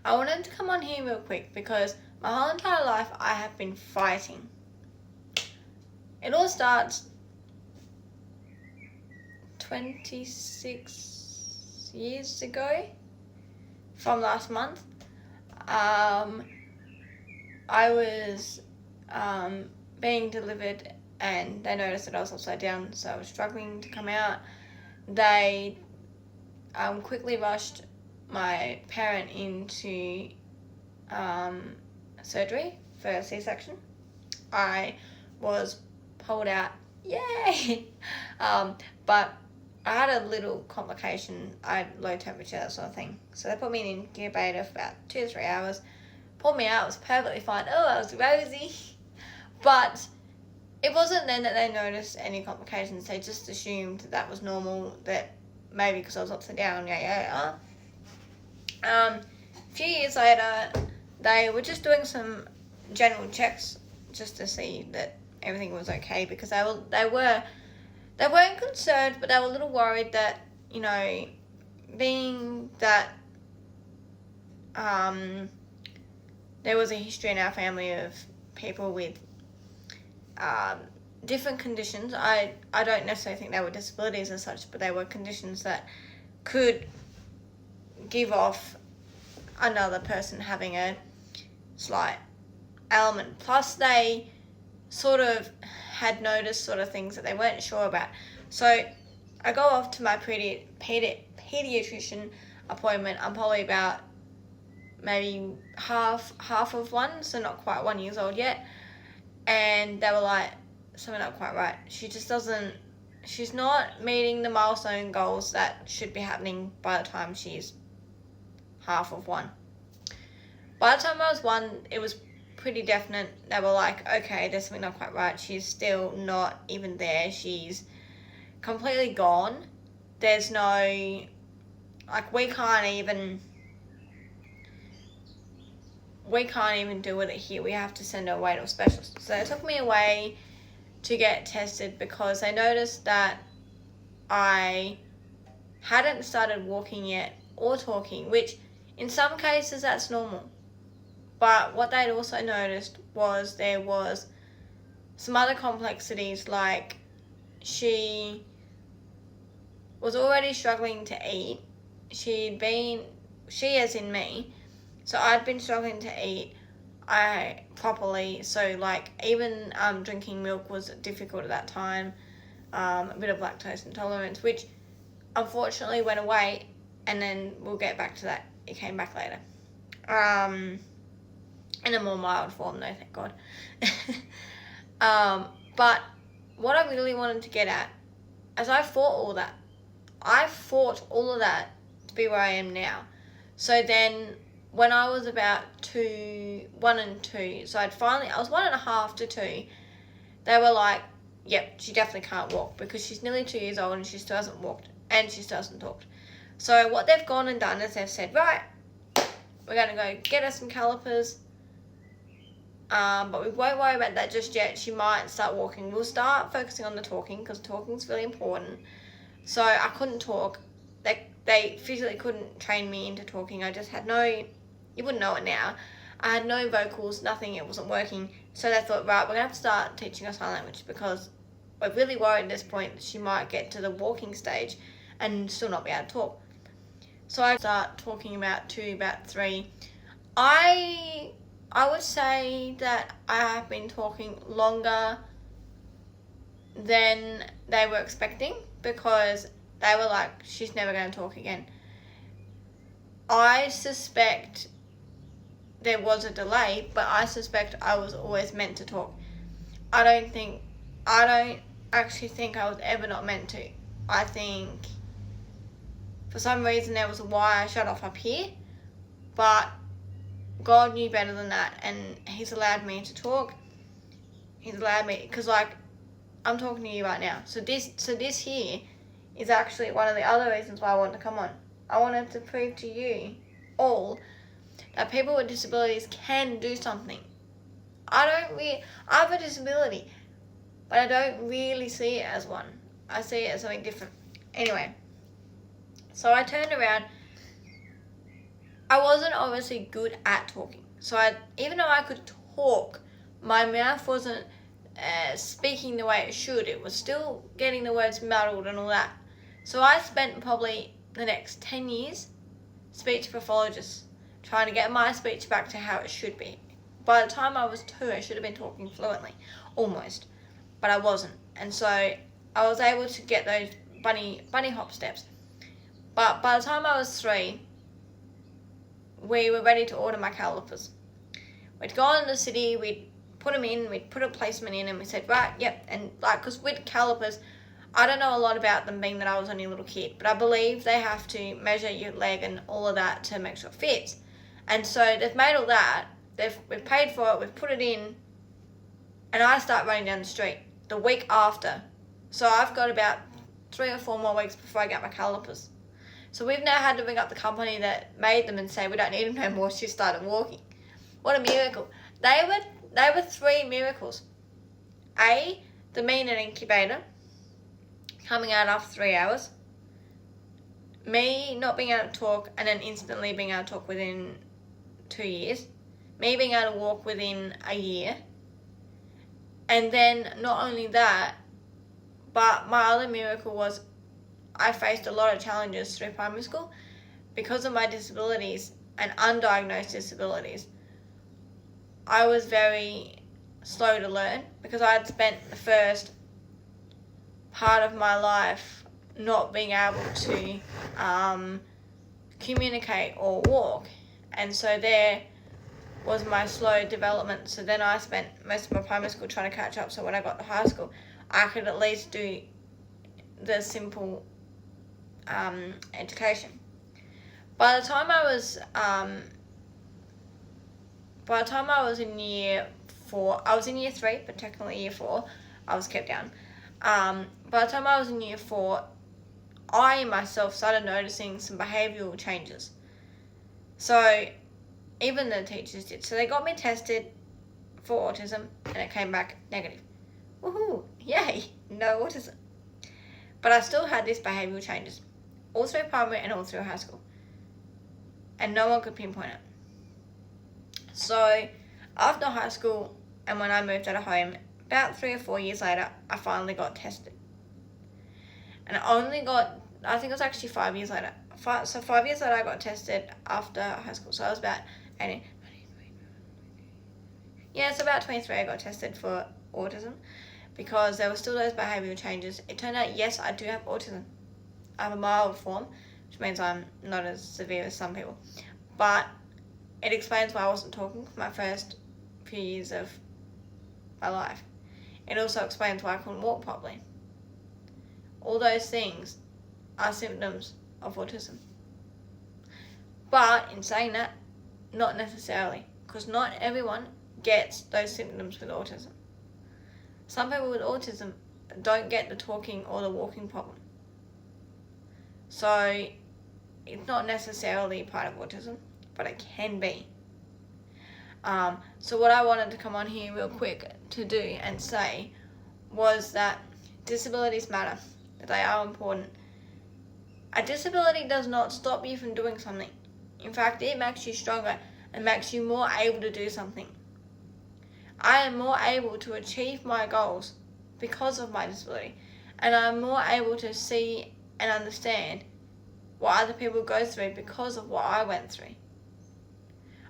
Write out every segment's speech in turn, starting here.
I wanted to come on here real quick because my whole entire life I have been fighting. It all starts 26 years ago from last month. I was being delivered and they noticed that I was upside down, so I was struggling to come out. They quickly rushed my parent into surgery for a C-section. I was pulled out, yay! But I had a little complication. I had low temperature, that sort of thing. So they put me in an incubator for about 2 to 3 hours. Pulled me out, it was perfectly fine. Oh, I was rosy. But it wasn't then that they noticed any complications. They just assumed that was normal, that maybe because I was upside down, A few years later, they were just doing some general checks just to see that everything was okay, because they weren't concerned, but they were a little worried that, you know, being that there was a history in our family of people with different conditions. I don't necessarily think they were disabilities as such, but they were conditions that could give off another person having a slight ailment. Plus they sort of had noticed sort of things that they weren't sure about. So I go off to my pediatrician appointment. I'm probably about maybe half of one, so not quite 1 year old yet. And they were like, something not quite right. She's not meeting the milestone goals that should be happening by the time she's half of one. By the time I was one, it was pretty definite. They were like, okay, there's something not quite right. She's still not even there. She's completely gone. There's no, like, we can't even do it here. We have to send her away to a specialist. So they took me away to get tested because they noticed that I hadn't started walking yet or talking, which in some cases that's normal. But what they'd also noticed was there was some other complexities, like she was already struggling to eat. She as in me, so I'd been struggling to eat properly. So like even drinking milk was difficult at that time. A bit of lactose intolerance, which unfortunately went away, and then we'll get back to that. It came back later. In a more mild form though, thank God. But what I really wanted to get at, as I fought all of that to be where I am now. So then when I was about 1 and 2, so I was 1.5 to 2, they were like, yep, she definitely can't walk because she's nearly 2 years old and she still hasn't walked and she still hasn't talked. So what they've gone and done is they've said, right, we're going to go get her some calipers, but we won't worry about that just yet. She might start walking. We'll start focusing on the talking because talking's really important. So I couldn't talk. They physically couldn't train me into talking. I just had you wouldn't know it now. I had no vocals, nothing, it wasn't working. So they thought, right, we're going to have to start teaching her sign language because we're really worried at this point that she might get to the walking stage and still not be able to talk. So I start talking about 2, about 3. I would say that I have been talking longer than they were expecting because they were like, she's never going to talk again. I suspect there was a delay, but I suspect I was always meant to talk. I don't actually think I was ever not meant to. I think for some reason there was a wire shut off up here, but God knew better than that, and he's allowed me to talk. He's allowed me, because like I'm talking to you right now. So this here is actually one of the other reasons why I wanted to come on. I wanted to prove to you all that people with disabilities can do something. I have a disability, but I don't really see it as one. I see it as something different. Anyway, so I turned around. I wasn't obviously good at talking. So even though I could talk, my mouth wasn't speaking the way it should. It was still getting the words muddled and all that. So I spent probably the next 10 years speech pathologist, trying to get my speech back to how it should be. By the time I was 2, I should have been talking fluently, almost, but I wasn't. And so I was able to get those bunny hop steps. But by the time I was 3, we were ready to order my calipers. We'd gone to the city, we'd put them in, we'd put a placement in, and we said, right, yep. And because with calipers, I don't know a lot about them, being that I was only a little kid, but I believe they have to measure your leg and all of that to make sure it fits. And so they've made all that, we've paid for it, we've put it in, and I start running down the street the week after. So I've got about 3 or 4 more weeks before I get my calipers. So we've now had to ring up the company that made them and say, we don't need them no more. She started walking. What a miracle. They were 3 miracles. A, the me in an incubator, coming out after 3 hours. Me not being able to talk and then instantly being able to talk within 2 years. Me being able to walk within a year. And then not only that, but my other miracle was I faced a lot of challenges through primary school because of my disabilities and undiagnosed disabilities. I was very slow to learn because I had spent the first part of my life not being able to communicate or walk. And so there was my slow development. So then I spent most of my primary school trying to catch up, so when I got to high school, I could at least do the simple education. By the time I was in year 4, I was in year 3, but technically year 4, I was kept down. By the time I was in year 4, I myself started noticing some behavioural changes. So even the teachers did. So they got me tested for autism and it came back negative. Woohoo! Yay! No autism. But I still had these behavioural changes, all through primary and all through high school. And no one could pinpoint it. So after high school and when I moved out of home, about 3 or 4 years later, I finally got tested. And I think it was actually 5 years later. 5 years later, I got tested after high school. So I was about 18. Yeah, it's about 23 I got tested for autism because there were still those behavioural changes. It turned out, yes, I do have autism. I have a mild form, which means I'm not as severe as some people. But it explains why I wasn't talking for my first few years of my life. It also explains why I couldn't walk properly. All those things are symptoms of autism. But in saying that, not necessarily, because not everyone gets those symptoms with autism. Some people with autism don't get the talking or the walking problem. So it's not necessarily part of autism, but it can be. So what I wanted to come on here real quick to do and say was that disabilities matter, that they are important. A disability does not stop you from doing something. In fact, it makes you stronger and makes you more able to do something. I am more able to achieve my goals because of my disability, and I'm more able to see and understand what other people go through because of what I went through.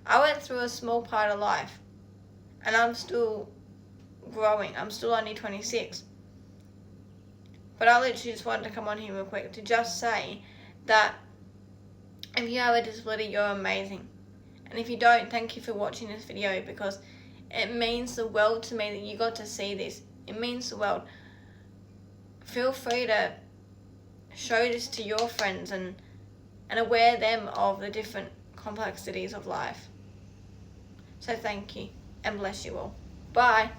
I went through a small part of life, and I'm still growing. I'm still only 26. But I literally just wanted to come on here real quick to just say that if you have a disability, you're amazing. And if you don't, thank you for watching this video because it means the world to me that you got to see this. It means the world. Feel free to show this to your friends and aware them of the different complexities of life. So thank you and bless you all. Bye.